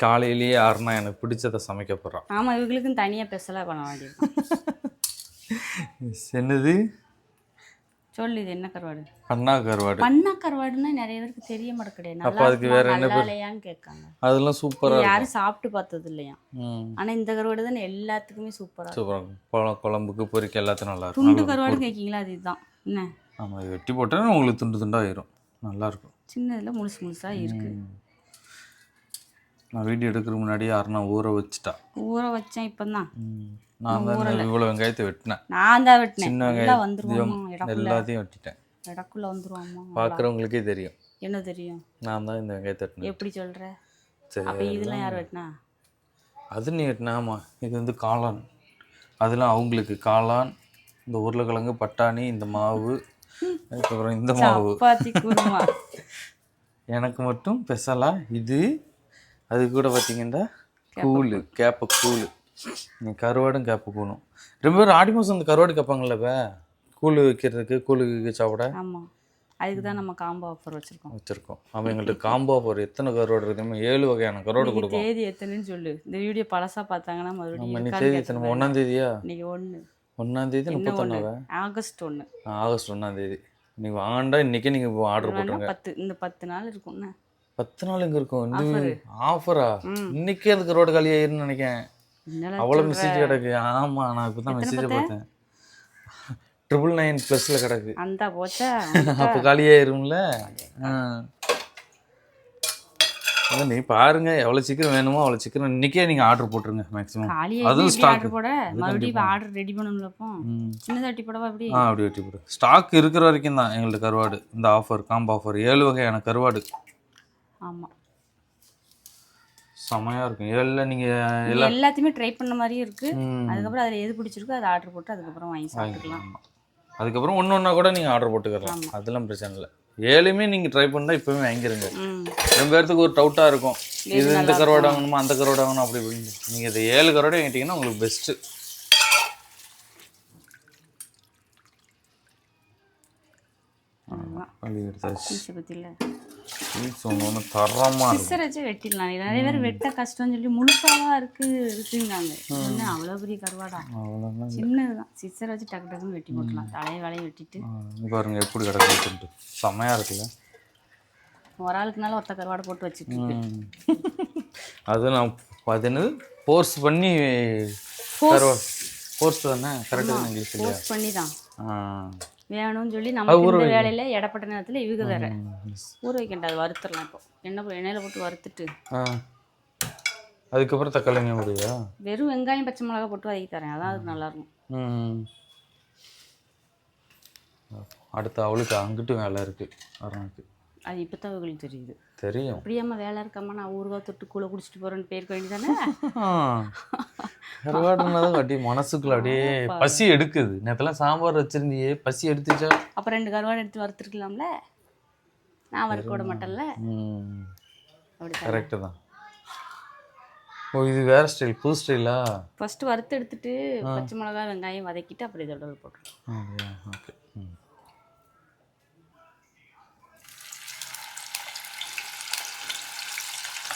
காலையிலேயே யாருன்னா எனக்கு பிடிச்சதை சமைக்க போகிறான். ஆமாம், இவங்களுக்கும் தனியாக ஸ்பெஷலாக பண்ண வேண்டியது. என்னது சொல்லு, இது என்ன கருவாடு? பண்ணா கருவாடு. பண்ணா கருவாடுன்னா நிறைய பேருக்கு தெரிய மாட்டேங்குது. அப்போ அதுக்கு வேற என்ன பேர்? இல்லையான்னு கேட்காங்க. அதெல்லாம் சூப்பராக யாரும் சாப்பிட்டு பார்த்தது இல்லையா? ம் ஆனால் இந்த கருவாடு தான் எல்லாத்துக்குமே சூப்பராக சூப்பராக குழம்புக்கு பொரிக்க எல்லாத்தையும் நல்லா இருக்கும். துண்டு கருவாடு கேட்கீங்களா? அதுதான் என்ன? ஆமாம், இது வெட்டி போட்டோன்னா உங்களுக்கு துண்டு துண்டாக ஆயிரும். நல்லாயிருக்கும். சின்னதில் முழுசு முழுசாக இருக்குது. நான் வீடியோ எடுக்கிற முன்னாடி யாருன்னா ஊற வச்சுட்டா. ஊற வச்சேன் இப்போ தான். நான் தான் இவ்வளோ வெங்காயத்தை வெட்டினேன். நான் தான் வெட்டினேன். சின்ன வெங்காயம் வந்துருவாமா? எல்லாத்தையும் வெட்டிட்டேன். இடக்குள்ள வந்துருவாமா? பார்க்குறவங்களுக்கே தெரியும். என்ன தெரியும்? நான் தான் இந்த வெங்காயத்தை வெட்டினேன். எப்படி சொல்கிற? சரி, அப்போ இதெல்லாம் யார் வெட்டினா? அது நீ வெட்டினா? ஆமாம், இது வந்து காளான். அதெல்லாம் அவங்களுக்கு காளான், இந்த உருளைக்கிழங்கு, பட்டாணி, இந்த மாவு, அதுக்கப்புறம் இந்த மாவு, சப்பாத்தி குருமா. எனக்கு மட்டும் ஸ்பெஷலாக இது. அது கூட பார்த்தீங்கன்னா கூழ், கேப்பை கூழ். நீ கருவாடும் கேப்பை கூணும். ரொம்ப பேர் ஆடி மாதம் அந்த கருவாடு கேட்பாங்கல்ல, இப்போ கூழ் வைக்கிறதுக்கு, கூழுக்கு சாப்பிட. ஆமாம், அதுக்கு தான் நம்ம காம்போ ஆஃபர் வச்சுருக்கோம். ஆமாம், எங்கள்கிட்ட காம்போ ஆஃபர் எத்தனை கருவாடு இருக்குமே, 7 வகையான கருவாடு கொடுக்கும். தேதி எத்தனைன்னு சொல்லு. இந்த வீடியோ பழசாக பார்த்தாங்கன்னா மறுபடியும். நீ தேதி எத்தனை? 1ஆம் தேதியா? இன்னைக்கு 1. 1ஆம் தேதி 31. ஆகஸ்ட் 1. ஆகஸ்ட் 1ஆம் தேதி. நீங்கள் வாங்கண்டா இன்றைக்கே நீங்கள் ஆர்டர் போட்டுருங்க. 10 இந்த 10 நாள் இருக்கும்ண்ணே. 10 நாள் எங்கே இருக்கும் இந்த ஆஃபரா? இன்னைக்கே அந்த கருவாடு காலியாயிருன்னு நினைக்கிறேன். அவ்வளோ மெசேஜ் கிடக்கு. ஆமாம், நான் இப்போ தான் மெசேஜை பார்த்தேன். 999+ கிடக்கு. அந்த போச்சா? அப்போ காலியாயிரும்ல. நீ பாருங்க, எவ்வளோ சீக்கிரம் வேணுமோ அவ்வளோ சீக்கிரம் இன்னைக்கே நீங்கள் ஆர்டர் போட்டுருங்க. மேக்ஸிமம் அதுவும் ஸ்டாக் போட மறுபடியும் ஆர்டர் ரெடி பண்ணணும்ல. அப்போ சின்னதாக வெட்டி போடவா? அப்படி அப்படி வெட்டி போடு. ஸ்டாக் இருக்கிற வரைக்கும் தான் எங்கள்ட்ட கருவாடு. இந்த ஆஃபர், காம்போ ஆஃபர், 7 வகையான கருவாடு. ஆமாம், செமையாக இருக்கும். இதில் நீங்கள் எல்லாத்தையுமே ட்ரை பண்ண மாதிரியும் இருக்குது. அதுக்கப்புறம் அதில் எது பிடிச்சிருக்கோ அதை ஆர்டர் போட்டு அதுக்கப்புறம் வாங்கி சாப்பிட்டுக்கலாம். அதுக்கப்புறம் ஒன்று கூட நீங்கள் ஆர்டர் போட்டுக்கலாம். அதெல்லாம் பிரச்சனை இல்லை. 7மே நீங்கள் ட்ரை பண்ணால் இப்போவே வாங்கிடுங்க. ரொம்ப பேர்த்துக்கு ஒரு டவுட்டாக இருக்கும், இது இந்த கருவாடு வாங்கணுமா அந்த கருவாடு வாங்கணும் அப்படி இப்படின்னு. நீங்கள் இது 7 கருவாடு வாங்கிட்டீங்கன்னா உங்களுக்கு பெஸ்ட்டு. தரமா வச்சு வெட்டிடலாம். நிறைய பேர் வெட்ட கஷ்டம்னு சொல்லி முழுசாவா இருக்குங்காங்க. அவ்வளோ பெரிய கருவாடா? சின்னதுதான். சிஸ்டர் வச்சு டக்கு டக்குன்னு வெட்டி போட்டலாம். தலையை வேலையை வெட்டிட்டு பாருங்க எப்படி கிடக்கு. செம்மையா இருக்குல்ல? ஒரு ஆளுக்குனால ஒத்த கருவாடை போட்டு வச்சுட்டு அது நான் பார்த்தீங்கன்னா ஃபோர்ஸ் பண்ணி ஃபோர்ஸ் தானே கரெக்டாக இங்கிலீஷ் ஃபோர்ஸ் பண்ணி தான் வேணும்னு சொல்லி நம்ம இந்த வேலையில் இடப்பட்ட நேரத்தில் இவங்க வேற ஊற வைக்கண்டா. அது வறுத்துடலாம். இப்போ எண்ணெயில் போட்டு வறுத்துட்டு அதுக்கப்புறம் தக்காளி முடியா? வெறும் வெங்காயம் பச்சை மிளகா போட்டு வதக்கி தரேன். அதான் அது நல்லாயிருக்கும். அடுத்து அவளுக்கு அங்கிட்டு வேலை இருக்குது. அருணுக்கு அது இப்போ தான் அவங்களுக்கு தெரியும். அப்படியாம்மா வேலை இருக்காம்மா, நான் ஊறுகாய் தொட்டு கூழ குடிச்சிட்டு போகிறேன்னு போயிருக்க வேண்டியதானே? கருவாடுனாதான் கட்டி மனசுக்குள்ள அப்படியே பசி எடுக்குது. நேரத்தெல்லாம் சாம்பார் வச்சிருந்தியே, பசி எடுத்துச்சா? அப்புறம் 2 கருவாடு எடுத்து வறுத்துருக்கலாம்ல. நான் வறுக்க விட மாட்டேன்ல. அப்படி கரெக்டு தான். ஓ, இது வேற ஸ்டைல், புது ஸ்டைலா? ஃபர்ஸ்ட் வறுத்து எடுத்துட்டு பச்சை மிளகாய் வெங்காயம் வதக்கிட்டு அப்புறம் இதோட போட்டுருவோம். ஓகே.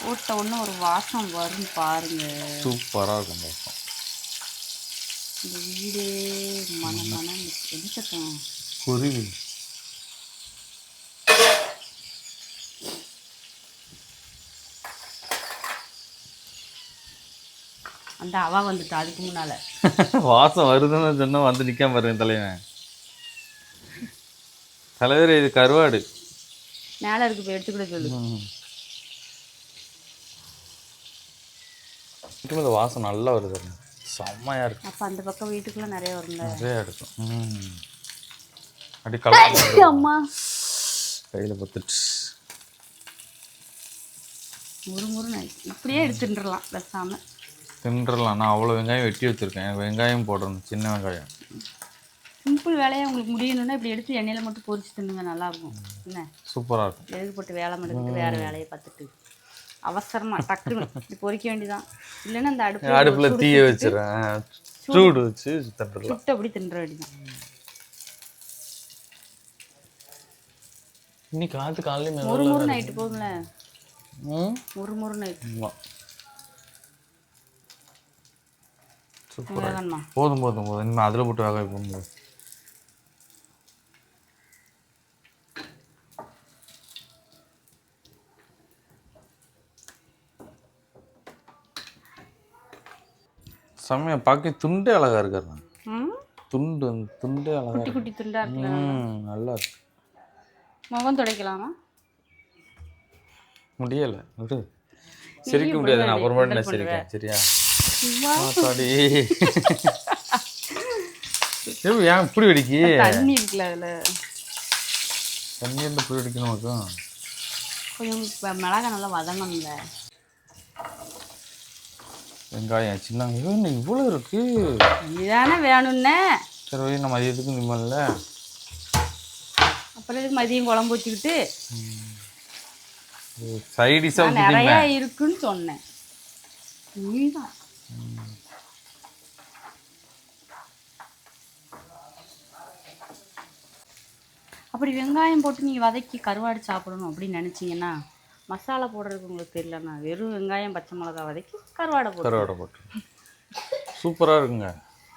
போட்ட ஒன்று ஒரு வாசம் வரும் பாருங்க. சூப்பராக இருக்கும் வாசம். இந்த வீடே மனம் என்ன சத்தம்? குருவி. அந்த அவா வந்துட்டா அதுக்கு முன்னால. வாசம் வருதுன்னு சொன்னா வந்து நிற்காம பாருங்க தலைவன். தலைவர் இது கருவாடு மேலே இருக்கு, போய் எடுத்துக்கிட சொல்லு. இந்த வாசம் நல்லா வருது, செம்மையா இருக்கு. அப்போ அந்த பக்கம் வீட்டுக்குள்ள நிறைய வரும்ல? நிறைய இருக்கும். அப்படி கலந்து அம்மா கையில் பத்துட்டு முறுமுறுன்னு இப்படியே எடுத்துட்டுலாம் பேசாமல் தின்றலாம். நான் அவ்வளோ வெங்காயம் வெட்டி வச்சுருக்கேன். வெங்காயம் போடணும், சின்ன வெங்காயம். சிம்பிள் வேலையை உங்களுக்கு முடியணும்னா இப்படி எடுத்து எண்ணெயில் மட்டும் பொரிச்சு தின்னுங்க, நல்லாயிருக்கும். என்ன சூப்பராக இருக்கும். எதுக்கு போட்டு வேலை எடுத்துட்டு வேறு வேலையை பார்த்துட்டு அவசரமாக டக்குன்னு இப்படி பொரிக்க வேண்டியதான். இல்லைன்னா அந்த அடுப்பில் தீய வச்சுறேன், சூடு வச்சு சுட்டு அப்படி தின்ற வேண்டியதான். இன்னைக்கு காலையில் ஒரு முறை நைட்டு போகும்ல, ஒரு முறை நைட்டு வேகணுமா? போதும் போதும் போதும். இனிமேல் அதில் போட்டு வேக வைக்க முடியாது. செம்மையா பார்க்க துண்டே அழகா இருக்காரு. துண்டே அழகா குட்டி குட்டி துண்டா இருக்குல்ல. நல்லா இருக்கு. முகம் துடைக்கலாமா? முடியலை விடு, சிரிக்க முடியாது. நான் அப்புறமா நான் சிரிக்கேன் சரியா? சாரி. ஏன் இப்படி வெடிக்கி? தண்ணி இருக்குல்ல அதில். தண்ணி இருந்து இப்படி வெடிக்கணும் மட்டும். கொஞ்சம் மிளகாய் நல்லா வதங்கணும்ல. வெங்காயம் சின்ன வெங்காயம் இவ்வளோ இருக்கு. இதுதானே வேணும்னே. சரி நம்ம மதியத்துக்கு நிம்மல்ல. அப்புறம் இதுக்கு மதியம் குழம்பு வச்சுக்கிட்டு சைடிஷாக நிறைய இருக்குன்னு சொன்னேன். நீதான் அப்படி வெங்காயம் போட்டு நீங்கள் வதக்கி கருவாடு சாப்பிடணும் அப்படின்னு நினச்சிங்கன்னா, மசாலா போடுறதுக்கு உங்களுக்கு தெரியலண்ணா, வெறும் வெங்காயம் பச்சை மிளகா வதக்கி கருவாடை போட்டு சூப்பராக இருக்குங்க.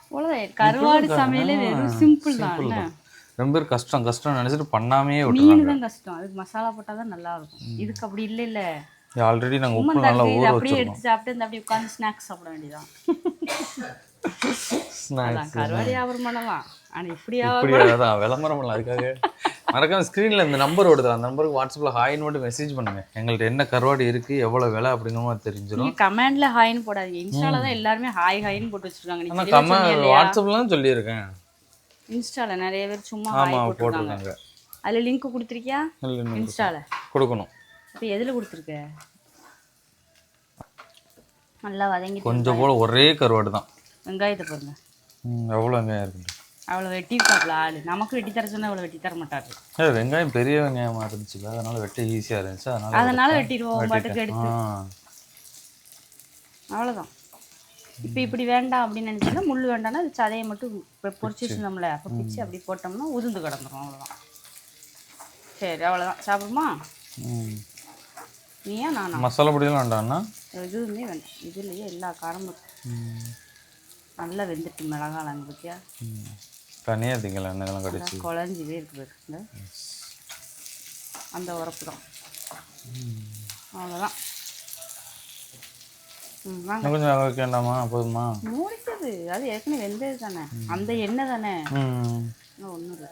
அவ்வளோதான். கருவாடு சமையலே வெறும் சிம்பிள் தான். ரொம்ப பேர் கஷ்டம் கஷ்டம் நினச்சிட்டு பண்ணாமே மீன் தான் கஷ்டம். அதுக்கு மசாலா போட்டால் தான் நல்லா இருக்கும். இதுக்கு அப்படி இல்லை இல்லை. ஆல்ரெடி நாங்கள் உப்பு நல்லா ஊற அப்படியே எடுத்து சாப்பிட்டு இந்த அப்படியே உட்காந்து ஸ்நாக்ஸ் சாப்பிட வேண்டியதான். கருவாடு வியாபாரம் பண்ணலாம். ஆனால் இப்படியாதான் விளம்பரம் பண்ணலாம். அதுக்காக மறக்காம ஸ்க்ரீனில் இந்த நம்பர் ஓடுது, அந்த நம்பருக்கு வாட்ஸ்அப்பில் ஹாய்னு மட்டும் மெசேஜ் பண்ணுங்க. எங்கள்கிட்ட என்ன கருவாடு இருக்குது, எவ்வளோ விலை அப்படிங்கிற தெரிஞ்சிடும். கமெண்ட்ல ஹாய்னு போடாதீங்க. இன்ஸ்டால தான் எல்லாருமே ஹாய் ஹாய்னு போட்டு வச்சிருக்காங்க. ஆனால் கமெண்ட் வாட்ஸ்அப்லாம் சொல்லியிருக்கேன். இன்ஸ்டால நிறைய பேர் சும்மா ஹாய் போட்டுருக்காங்க. அதில் லிங்க் கொடுத்துருக்கியா? இன்ஸ்டால கொடுக்கணும். இப்போ எதில் கொடுத்துருக்க? நல்லா வதங்கி கொஞ்சம் போல ஒரே கருவாடு தான். வெங்காயத்தை பாருங்க எவ்வளோ வெங்காயம் இருக்குது. அவ்வளோ வெட்டியிருக்காப்புல ஆள். நமக்கு வெட்டி தர சொன்னால் அவ்வளோ வெட்டி தர மாட்டாரு. வெங்காயம் பெரிய வெங்காயமாக இருந்துச்சு, அதனால வெட்ட ஈஸியாக இருந்துச்சு. அதனால வெட்டிடுவோம் பாட்டுக்கு எடுத்து. அவ்வளோதான். இப்போ இப்படி வேண்டாம் அப்படின்னு நினச்சிங்கன்னா, முள் வேண்டாம்னா அது சதையை மட்டும் இப்போ பொறிச்சு வச்சுருந்தோம்ல, அப்போ பிச்சு அப்படி போட்டோம்னா உதிர்ந்து கிடந்துரும். அவ்வளோதான். சரி அவ்வளோதான். சாப்பிடுமா? நீயா நானா? மசாலா பொடியெல்லாம் வேண்டாம்ண்ணா? எதுவுமே வேண்டாம். இதுலேயே எல்லா காரமும் நல்லா வெந்துட்டு மிளகாலாங்க பற்றியா? தனியாக திங்கலாம் எண்ணெய்லாம் கடிச்சு குழஞ்சிவே இருக்குது. இந்த அந்த உரப்பு தான். அவ்வளோதான். கொஞ்சம் வேக வைக்க வேண்டாமா? போதுமா? முடிச்சது. அது ஏற்கனவே வெந்தது தானே, அந்த எண்ணெய் தானே. ஒன்றும் இல்லை.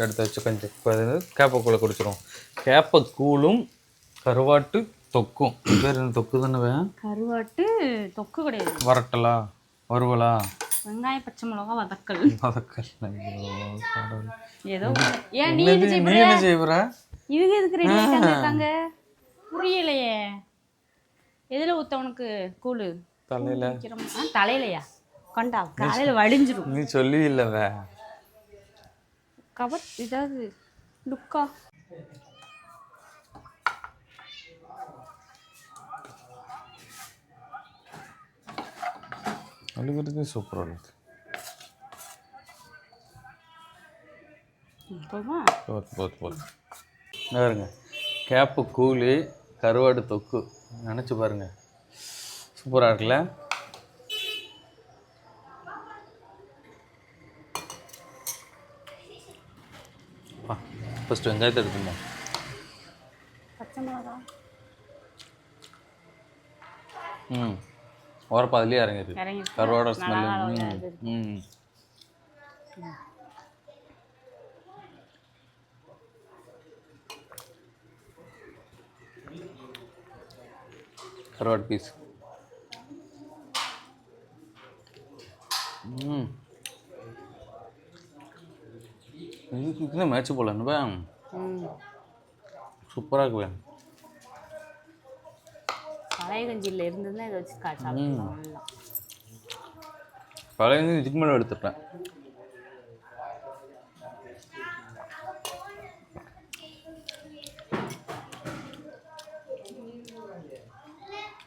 எடுத்து வச்சு கொஞ்சம் கேப்பக்கூழ குடிச்சிடும். கேப்பக்கூழும் கருவாட்டு தொக்கும். பேர் என்ன தொக்கு தானே? கருவாட்டு தொக்கு கிடையாது. வரட்டலா வறுவலா? வெங்காயம் பச்சை மிளகா வதக்கல். ஏதோ ஏன் நீ என்ன செய்வற? இவங்க எதுக்கு ரெடி ஆகிட்டாங்க புரியலையே. எதில் ஊத்த உனக்கு கூழு? தலையில. தலையிலையா? கொண்டா காலையில் வடிஞ்சிடும். நீ சொல்லி இல்லவே கவர் ஏதாவது லுக்கா? அழுகிறது சூப்பராக இருக்குது. போதும் பாருங்க, கேப்பு கூழு கருவாடு தொக்கு நினச்சி பாருங்க, சூப்பராக இருக்குல்ல? ஃபஸ்ட்டு வெங்காயத்தை எடுத்துமா. பச்சை மிளகா உரப்பா அதுலேயே இறங்கிருக்கு. கருவாடை ஸ்மெல்லு. கருவாடு பீஸ். இதுக்கு மேட்ச் போல சூப்பராக இருக்கு. பழைய கஞ்சியில் இருந்ததுன்னா இதை வச்சு சாப்பிடலாம். பழைய கஞ்சி இதுக்கு மேலே எடுத்துட்டேன்.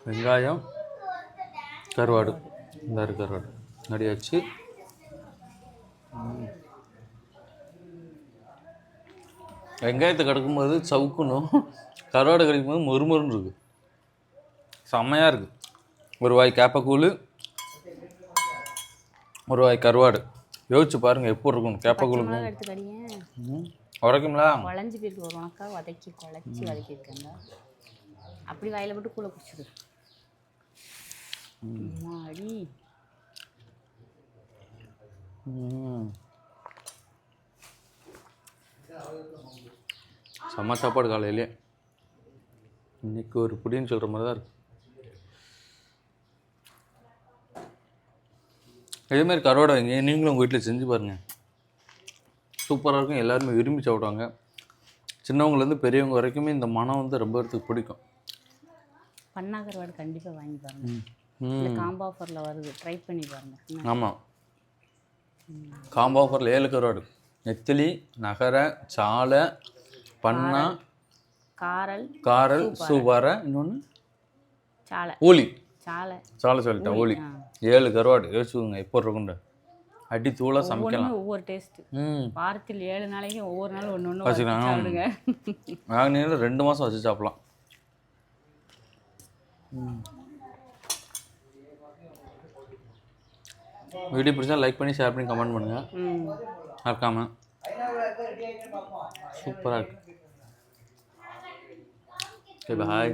வெங்காயம் கருவாடு இந்த கருவாடு நடியாச்சு. வெங்காயத்தை கடுக்கும்போது சவுக்கணும், கருவாடை கடிக்கும்போது மொறுமொறுன்னு இருக்குது. செம்மையாக இருக்குது. ஒரு வாய் கேப்பக்கூழ், ஒரு வாய் கருவாடு. யோசிச்சு பாருங்கள் எப்படி இருக்கும் கேப்பக்கூழ். மிளகா எடுத்து கடியேன். உரைக்குங்களா? குழஞ்சி போயிருக்கு. ஒரு உனக்கா குழச்சி வதக்கியிருக்கேங்க. அப்படி வாயில் போட்டு கூழ குடிச்சிடு. அடி செம்ம சாப்பாடு காலையிலே. இன்னைக்கு ஒரு புடின்னு சொல்கிற மாதிரி தான் இருக்கு. இதேமாதிரி கருவாடை வைங்க, நீங்களும் உங்கள் வீட்டில் செஞ்சு பாருங்கள். சூப்பராக இருக்கும். எல்லாருமே விரும்பி சாப்பிடுவாங்க. சின்னவங்கலேருந்து பெரியவங்க வரைக்குமே இந்த மனம் வந்து ரொம்ப பேருக்கு பிடிக்கும். பண்ணா கருவாடு கண்டிப்பாக வாங்கி பாருங்கள். இந்த காம்போ ஆஃபரில் வருது, ட்ரை பண்ணி பாருங்கள். ஆமாம், காம்போ ஆஃபரில் 7 கருவாடு. நெத்திலி, நகர, சாலை, பண்ணா, காரல், சூப்பாரை, இன்னொன்று ஊலி. சாலை சொல்லிட்டேன், ஊலி. 7 கருவாடு. யோசிச்சுக்கோங்க எப்போ இருக்குண்டு. அடி தூளாக சமைக்கலாம். ஒவ்வொரு டேஸ்ட்டு. வாரத்தில் 7 நாளைக்கும் ஒவ்வொரு நாள் ஒன்று ஒன்று வச்சுக்கலாம். வாங்கினீங்கன்னா 2 மாதம் வச்சு சாப்பிட்லாம். வீடியோ பிடிச்சா லைக் பண்ணி ஷேர் பண்ணி கமெண்ட் பண்ணுங்கள். மறக்காம. சூப்பராக இருக்கு. ஓகே, பாய்.